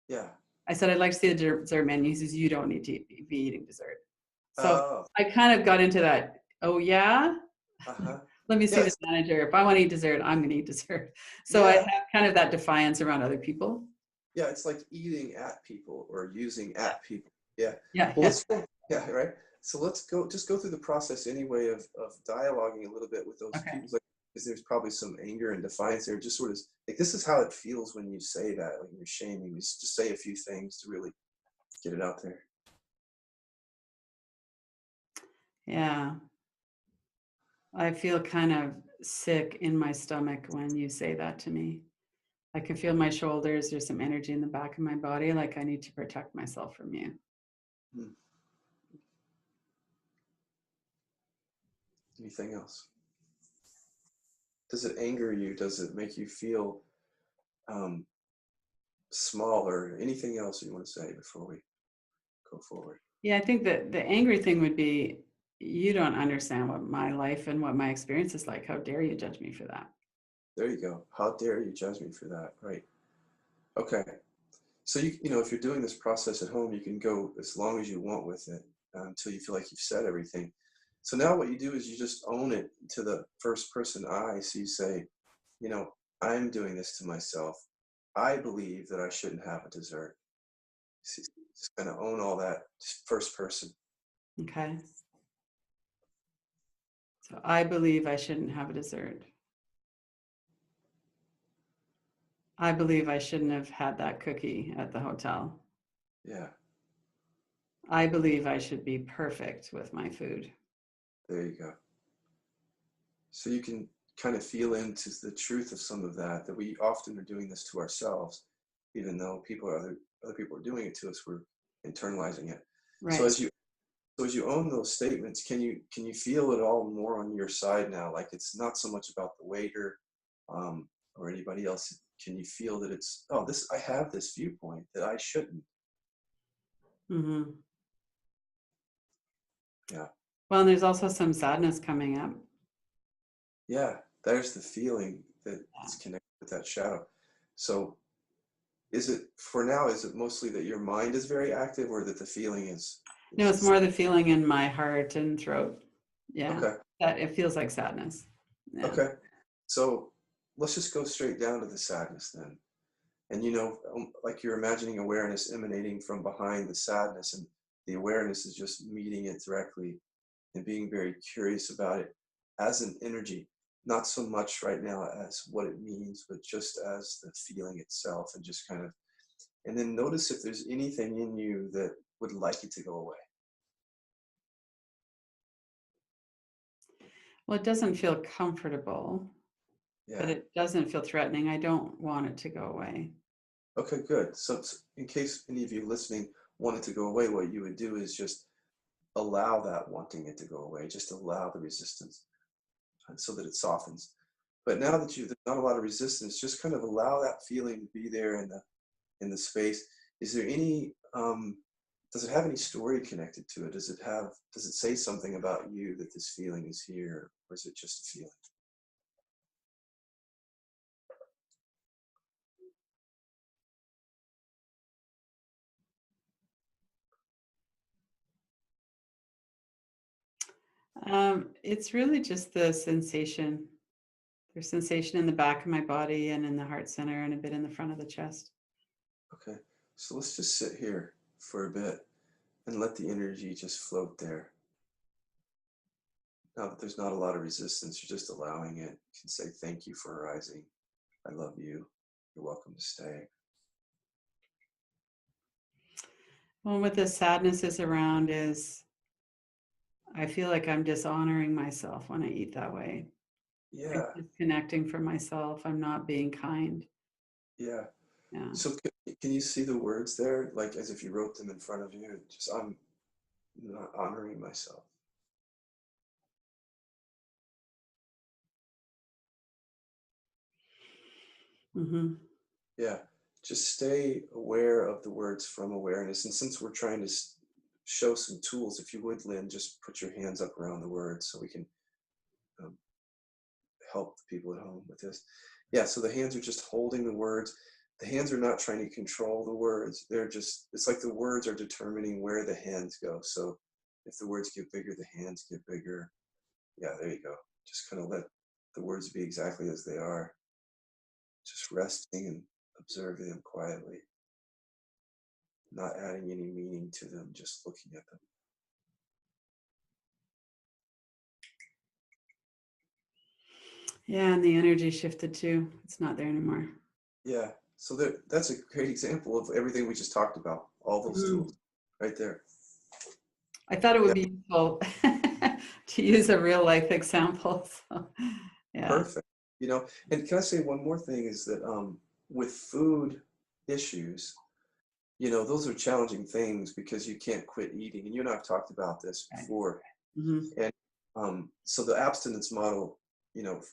yeah. I said, I'd like to see the dessert menu. He says, you don't need to be eating dessert. So Oh, I kind of got into that. Oh, yeah. uh-huh. Let me see the Yes, manager. If I want to eat dessert, I'm going to eat dessert. So I yeah, have kind of that defiance around other people. yeah. It's like eating at people or using at people. Yeah. Yeah. Well, Yeah. let's go. Yeah, right. So let's just go through the process anyway of dialoguing a little bit with those Okay. people, like, because there's probably some anger and defiance there. Just sort of like, this is how it feels when you say that, like you're shaming. Just say a few things to really get it out there. Yeah. I feel kind of sick in my stomach when you say that to me. I can feel my shoulders. There's some energy in the back of my body. Like I need to protect myself from you. Hmm. Anything else? Does it anger you? Does it make you feel um, small, or anything else you want to say before we go forward? Yeah, I think that the angry thing would be you don't understand what my life and what my experience is like. How dare you judge me for that? There you go. How dare you judge me for that? Right. Okay. So if you're doing this process at home, you can go as long as you want with it, until you feel like you've said everything. So now what you do is you just own it to the first person I. So you say, you know, I'm doing this to myself. I believe that I shouldn't have a dessert. Just kind of own all that, just first person. Okay. So I believe I shouldn't have a dessert. I believe I shouldn't have had that cookie at the hotel. Yeah, I believe I should be perfect with my food. there you go. So you can kind of feel into the truth of some of that we often are doing this to ourselves, even though other people are doing it to us, we're internalizing it. So Right. as you own those statements, can you feel it all more on your side now? Like it's not so much about the waiter, or anybody else. Can you feel that it's, oh, this, I have this viewpoint that I shouldn't? Mm-hmm. Yeah. Well, and there's also some sadness coming up. Yeah, there's the feeling that it's connected with that shadow. So is it, for now, is it mostly that your mind is very active, or that the feeling is No, it's just, more the feeling in my heart and throat. Yeah. okay, That it feels like sadness. Yeah. okay. So let's just go straight down to the sadness then. And like you're imagining awareness emanating from behind the sadness, and the awareness is just meeting it directly and being very curious about it as an energy, not so much right now as what it means, but just as the feeling itself, and just kind of, and then notice if there's anything in you that would like it to go away. Well, it doesn't feel comfortable, but Yeah. it doesn't feel threatening. I don't want it to go away. Okay, good. So in case any of you listening wanted to go away, what you would do is just allow that wanting it to go away, just allow the resistance, so that it softens. But now that there's not a lot of resistance, just kind of allow that feeling to be there in the space. Is there any does it have any story connected to it? Does it say something about you that this feeling is here, or is it just a feeling? It's really just the sensation. There's sensation in the back of my body and in the heart center and a bit in the front of the chest. Okay. So let's just sit here for a bit and let the energy just float there. Now that there's not a lot of resistance, you're just allowing it. You can say, thank you for arising. I love you. You're welcome to stay. Well, what the sadness is around is I feel like I'm dishonoring myself when I eat that way. I'm Yeah. disconnecting from myself. I'm not being kind. Yeah. Yeah. So can you see the words there, like as if you wrote them in front of you? Just, I'm not honoring myself. Hmm. Yeah. Just stay aware of the words from awareness. And since we're trying to show some tools, if you would, Lynn, just put your hands up around the words so we can um, help the people at home with this. Yeah. So the hands are just holding the words. The hands are not trying to control the words. They're just, it's like the words are determining where the hands go. So if the words get bigger, the hands get bigger. Yeah, there you go. Just kind of let the words be exactly as they are, just resting and observing them quietly, not adding any meaning to them, just looking at them. Yeah. And the energy shifted too. It's not there anymore. Yeah, so that's a great example of everything we just talked about, all those tools Mhm. right there. I thought it would Yeah, be useful to use a real life example. So, yeah. perfect. And can I say one more thing is that with food issues, those are challenging things because you can't quit eating. And you and I have talked about this Right. before. Hmm. And so the abstinence model,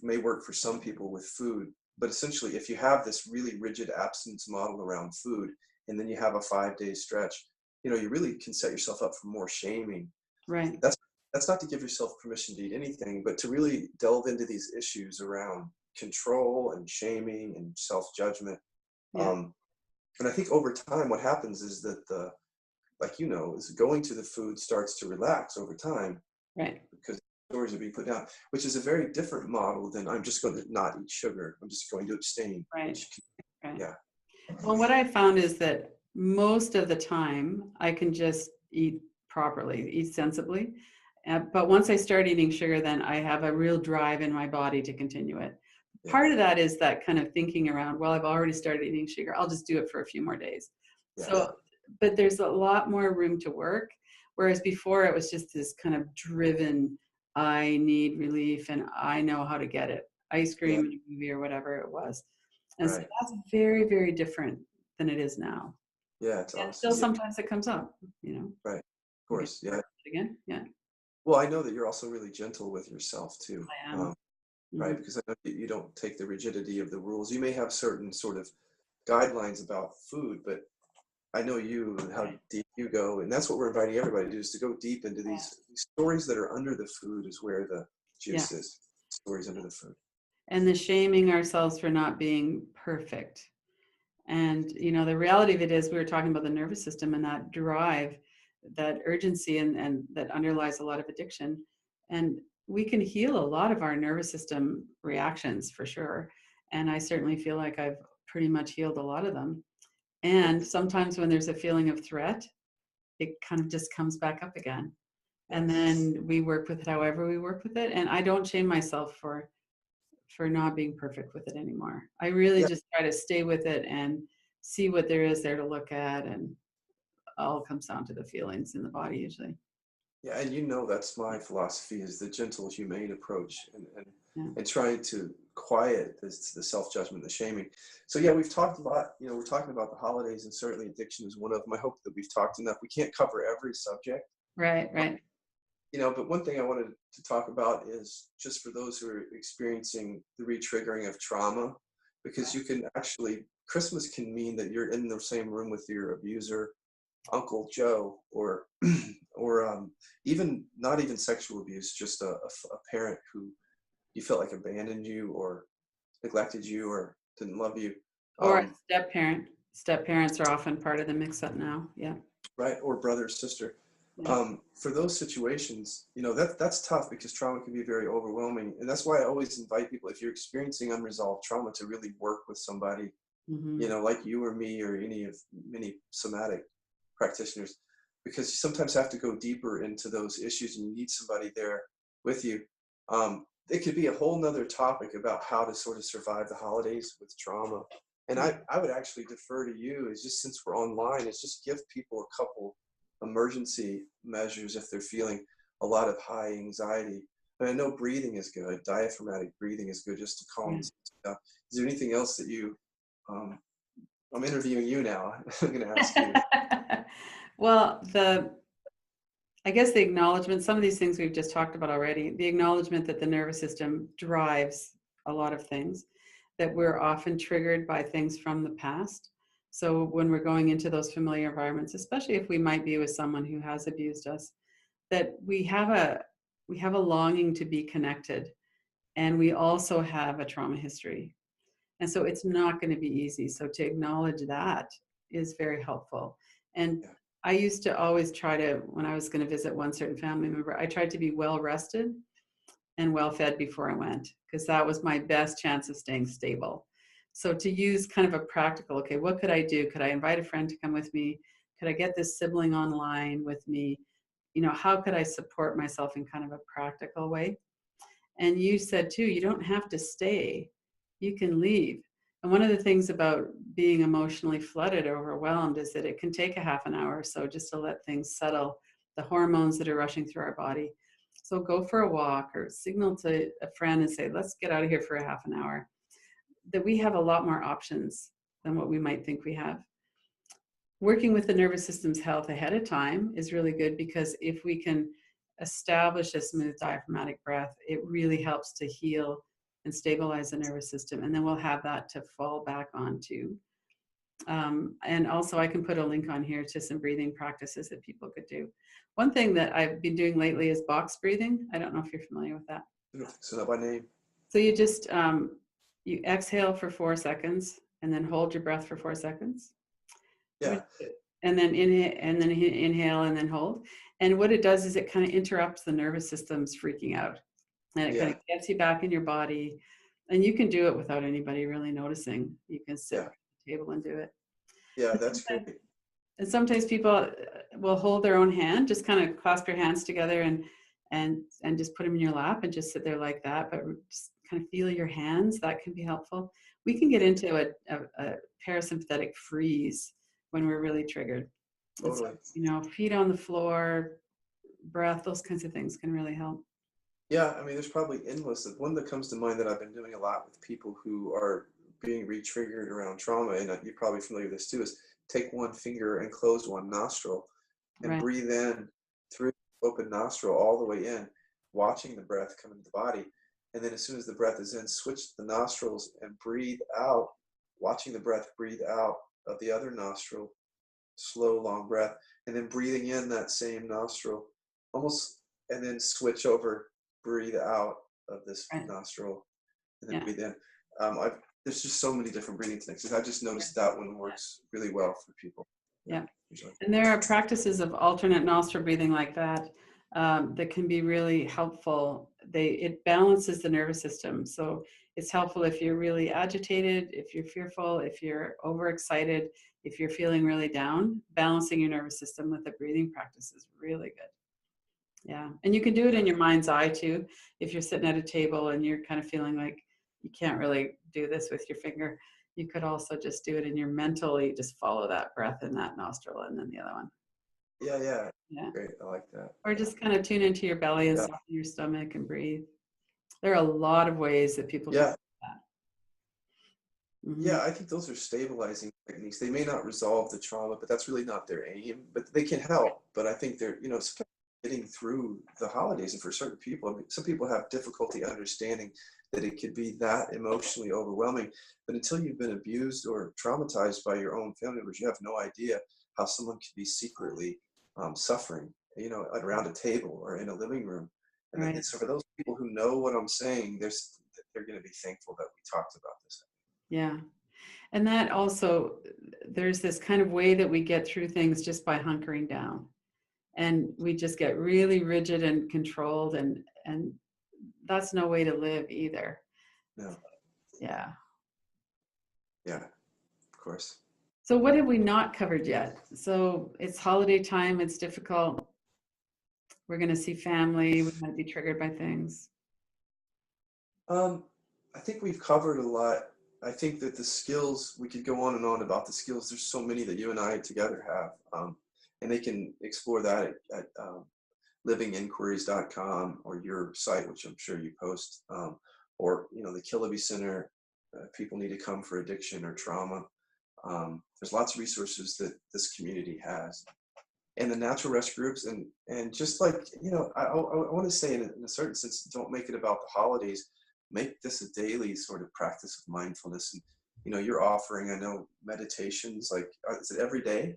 may work for some people with food, but essentially, if you have this really rigid abstinence model around food, and then you have a 5 day stretch, you really can set yourself up for more shaming. Right. That's that's not to give yourself permission to eat anything, but to really delve into these issues around control and shaming and self-judgment. Yeah. Um, and I think over time, what happens is that is going to the food starts to relax over time Right. because stories are being put down, which is a very different model than I'm just going to not eat sugar. I'm just going to abstain, Right. which, Right. yeah, Well, what I found is that most of the time I can just eat properly, eat sensibly. But once I start eating sugar, then I have a real drive in my body to continue it. yeah, Part of that is that kind of thinking around, well, I've already started eating sugar. I'll just do it for a few more days. yeah, So, but there's a lot more room to work. Whereas before it was just this kind of driven, I need relief and I know how to get it. Ice yeah, cream in a movie or whatever it was. And so right. that's very, very different than it is now. Yeah, it's And still awesome. Yeah, sometimes it comes up, you know, right. Of we get course. to Yeah. work with it again. Yeah, Well, I know that you're also really gentle with yourself too. I am. Right? Mhm. Because I know that you don't take the rigidity of the rules. You may have certain sort of guidelines about food, but I know you and how Right. deep you go, and that's what we're inviting everybody to do is to go deep into Yeah. these stories that are under the food is where the juice Yes. is. Stories under the food. And the shaming ourselves for not being perfect. And, the reality of it is we were talking about the nervous system and that drive, that urgency and that underlies a lot of addiction. And we can heal a lot of our nervous system reactions for sure. And I certainly feel like I've pretty much healed a lot of them. And sometimes when there's a feeling of threat, it kind of just comes back up again. Yeah. And then we work with it however we work with it. And I don't shame myself for not being perfect with it anymore. I really Yeah. just try to stay with it and see what there is there to look at, and all comes down to the feelings in the body usually. Yeah. And that's my philosophy is the gentle, humane approach Yeah. and trying to quiet the self-judgment, the shaming. So yeah, we've talked a lot, we're talking about the holidays and certainly addiction is one of them. I hope that we've talked enough. We can't cover every subject. Right, right. But one thing I wanted to talk about is just for those who are experiencing the re-triggering of trauma, because you can actually, Christmas can mean that you're in the same room with your abuser, Uncle Joe, or even not even sexual abuse, just a parent who you felt like abandoned you or neglected you or didn't love you, Or a um, step parent. Step parents are often part of the mix up now. Yeah. right? Or brother, sister. Yeah. For those situations, that's tough because trauma can be very overwhelming. And that's why I always invite people, if you're experiencing unresolved trauma, to really work with somebody, Hmm. like you or me or any of many somatic practitioners, because you sometimes have to go deeper into those issues and you need somebody there with you. It could be a whole nother topic about how to sort of survive the holidays with trauma. And Yeah. I would actually defer to you, is just, since we're online, is just give people a couple emergency measures if they're feeling a lot of high anxiety. And I know breathing is good. Diaphragmatic breathing is good just to calm Yeah. down. Is there anything else that um, I'm interviewing you now. I'm going to ask you. Well, I guess the acknowledgement, some of these things we've just talked about already, the acknowledgement that the nervous system drives a lot of things, that we're often triggered by things from the past. So when we're going into those familiar environments, especially if we might be with someone who has abused us, that we have a longing to be connected, and we also have a trauma history. And so it's not going to be easy. So to acknowledge that is very helpful. And Yeah, I used to always try to, when I was going to visit one certain family member, I tried to be well rested and well fed before I went, because that was my best chance of staying stable. So to use kind of a practical, okay, what could I do? Could I invite a friend to come with me? Could I get this sibling online with me? How could I support myself in kind of a practical way? And you said too, you don't have to stay, you can leave. And one of the things about being emotionally flooded or overwhelmed is that it can take a half an hour or so just to let things settle, the hormones that are rushing through our body. So go for a walk or signal to a friend and say, let's get out of here for a half an hour. That we have a lot more options than what we might think we have. Working with the nervous system's health ahead of time is really good, because if we can establish a smooth diaphragmatic breath, it really helps to heal and stabilize the nervous system. And then we'll have that to fall back onto. And also, I can put a link on here to some breathing practices that people could do. One thing that I've been doing lately is box breathing. I don't know if you're familiar with that. I don't think so, not by name. So you exhale for 4 seconds and then hold your breath for 4 seconds. Yeah, And then inhale and then hold. And what it does is it kind of interrupts the nervous system's freaking out, and it kind yeah, of gets you back in your body. And you can do it without anybody really noticing. You can sit yeah, at the table and do it. yeah. And That's sometimes, great. and sometimes people will hold their own hand, just kind of clasp your hands together and just put them in your lap and just sit there like that. But just kind of feel your hands. That can be helpful. We can get into a parasympathetic freeze when we're really triggered. And so, Totally. feet on the floor, breath, those kinds of things can really help. Yeah, I mean, there's probably endless. The one that comes to mind that I've been doing a lot with people who are being re-triggered around trauma, and you're probably familiar with this too, is take one finger and close one nostril and Right. breathe in through the open nostril all the way in, watching the breath come into the body. And then as soon as the breath is in, switch the nostrils and breathe out, watching the breath breathe out of the other nostril, slow, long breath, and then breathing in that same nostril, almost, and then switch over, breathe out of this Right. nostril, and then Yeah. breathe in. There's just so many different breathing techniques. And I just noticed that one works really well for people. Yeah, Yeah. usually. And there are practices of alternate nostril breathing like that, that can be really helpful. It balances the nervous system. So it's helpful if you're really agitated, if you're fearful, if you're overexcited, if you're feeling really down. Balancing your nervous system with a breathing practice is really good. Yeah. And you can do it Yeah, in your mind's eye too. If you're sitting at a table and you're kind of feeling like you can't really do this with your finger, you could also just do it in your mentally, just follow that breath in that nostril and then the other one. yeah, yeah. Yeah. Great. I like that. Or just kind of tune into your belly and Yeah, soften your stomach and breathe. There are a lot of ways that people can yeah, do that. Hmm. yeah. I think those are stabilizing techniques. They may not resolve the trauma, but that's really not their aim. But they can help. But I think they're, sometimes getting through the holidays, and for certain people, I mean, some people have difficulty understanding that it could be that emotionally overwhelming. But until you've been abused or traumatized by your own family members, you have no idea how someone could be secretly suffering, around a table or in a living room. And Right. so for those people who know what I'm saying, they're going to be thankful that we talked about this. Yeah. And that also, there's this kind of way that we get through things just by hunkering down. and we just get really rigid and controlled, and that's no way to live either. No. Yeah. Yeah, of course. So what have we not covered yet? So it's holiday time, it's difficult. We're going to see family, we might be triggered by things. Um, I think we've covered a lot. I think that the skills, we could go on and on about the skills. There's so many that you and I together have. And they can explore that at livinginquiries.com or your site, which I'm sure you post, or, the Kiloby Center. People need to come for addiction or trauma. There's lots of resources that this community has. And the natural rest groups, and just like, I want to say in a certain sense, don't make it about the holidays. Make this a daily sort of practice of mindfulness. And you're offering, I know, meditations, like, is it every day?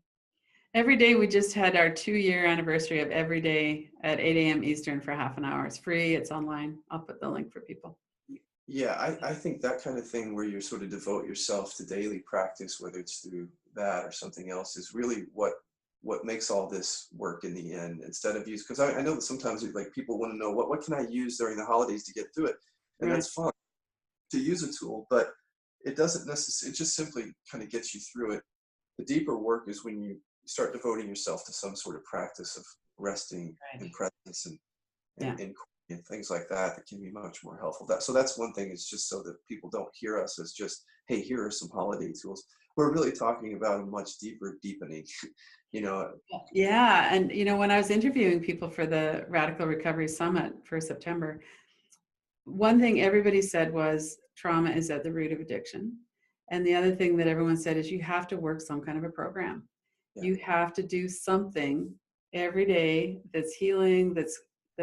Every day. We just had our 2-year anniversary of every day at 8 a.m. Eastern for half an hour. It's free, it's online. I'll put the link for people. Yeah, I think that kind of thing where you sort of devote yourself to daily practice, whether it's through that or something else, is really what makes all this work in the end. Instead of use, because I know that sometimes like people want to know what can I use during the holidays to get through it, and Right. that's fine to use a tool, but it doesn't necessarily. It just simply kind of gets you through it. The deeper work is when you start devoting yourself to some sort of practice of resting Right. and presence Yeah. and things like that that can be much more helpful. So that's one thing, is just so that people don't hear us as just, hey, here are some holiday tools. We're really talking about a much deeper deepening, you know. Yeah. And, when I was interviewing people for the Radical Recovery Summit for September, one thing everybody said was trauma is at the root of addiction. And the other thing that everyone said is you have to work some kind of a program. Yeah, You have to do something every day that's healing, that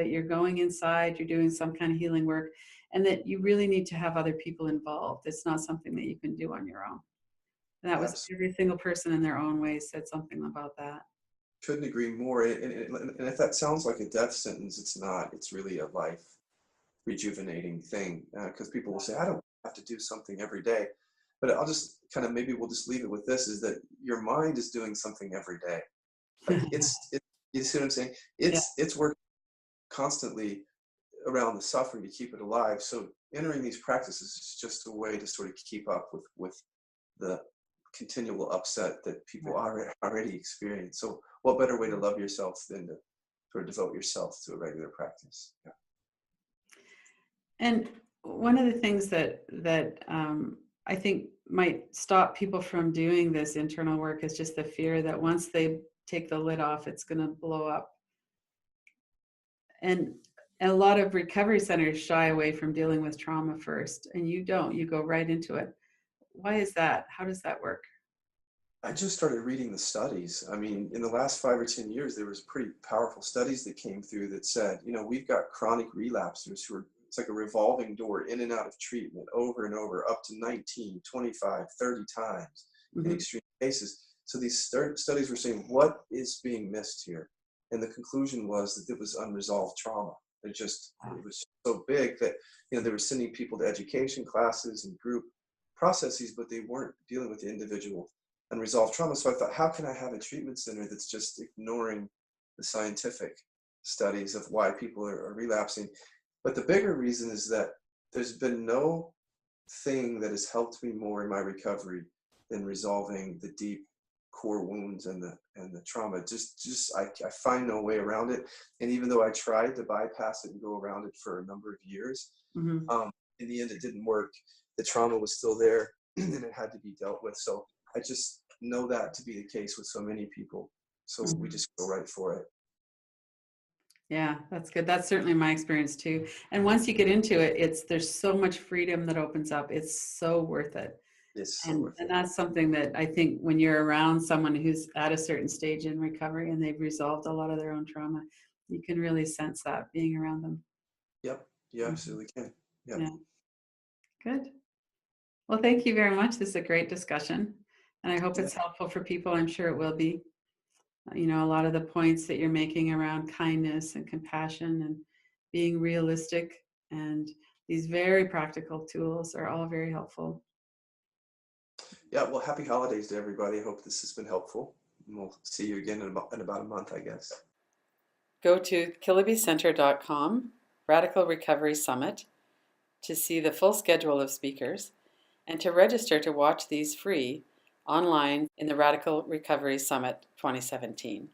you're going inside, you're doing some kind of healing work, and that you really need to have other people involved. It's not something that you can do on your own. And that was absolutely. every single person in their own way said something about that. Couldn't agree more. And if that sounds like a death sentence, it's not. It's really a life rejuvenating thing, because people will say, I don't have to do something every day. But I'll just kind of, maybe we'll just leave it with this, is that your mind is doing something every day. Like you see what I'm saying? Yeah. It's working constantly around the suffering to keep it alive. So entering these practices is just a way to sort of keep up with the continual upset that people Right. already experience. So what better way to love yourself than to sort of devote yourself to a regular practice? Yeah. And one of the things that I think might stop people from doing this internal work is just the fear that once they take the lid off, it's going to blow up. And a lot of recovery centers shy away from dealing with trauma first, and you don't. You go right into it. Why is that? How does that work? I just started reading the studies. I mean, in the last 5 or 10 years, there was pretty powerful studies that came through that said, we've got chronic relapsers who are, it's like a revolving door in and out of treatment over and over, up to 19, 25, 30 times in Mm-hmm. extreme cases. So these studies were saying, what is being missed here? And the conclusion was that it was unresolved trauma. It was so big that, they were sending people to education classes and group processes, but they weren't dealing with the individual unresolved trauma. So I thought, how can I have a treatment center that's just ignoring the scientific studies of why people are relapsing? But the bigger reason is that there's been no thing that has helped me more in my recovery than resolving the deep core wounds and the trauma. I find no way around it. And even though I tried to bypass it and go around it for a number of years, Mm-hmm. in the end it didn't work. The trauma was still there and it had to be dealt with. So I just know that to be the case with so many people. So we Mm-hmm. just go right for it. Yeah, that's good. That's certainly my experience too. And once you get into it, there's so much freedom that opens up. It's so worth it. It's so And worth and it. that's something that I think when you're around someone who's at a certain stage in recovery and they've resolved a lot of their own trauma, you can really sense that being around them. Yep. You Mhm. absolutely can. Yep. Yeah, good. Well, thank you very much. This is a great discussion, and I hope Yeah. it's helpful for people. I'm sure it will be. A lot of the points that you're making around kindness and compassion and being realistic and these very practical tools are all very helpful. Yeah. Well, happy holidays to everybody. I hope this has been helpful. And we'll see you again in about a month, I guess. Go to kilobicenter.com, Radical Recovery Summit, to see the full schedule of speakers and to register to watch these free online in the Radical Recovery Summit 2017.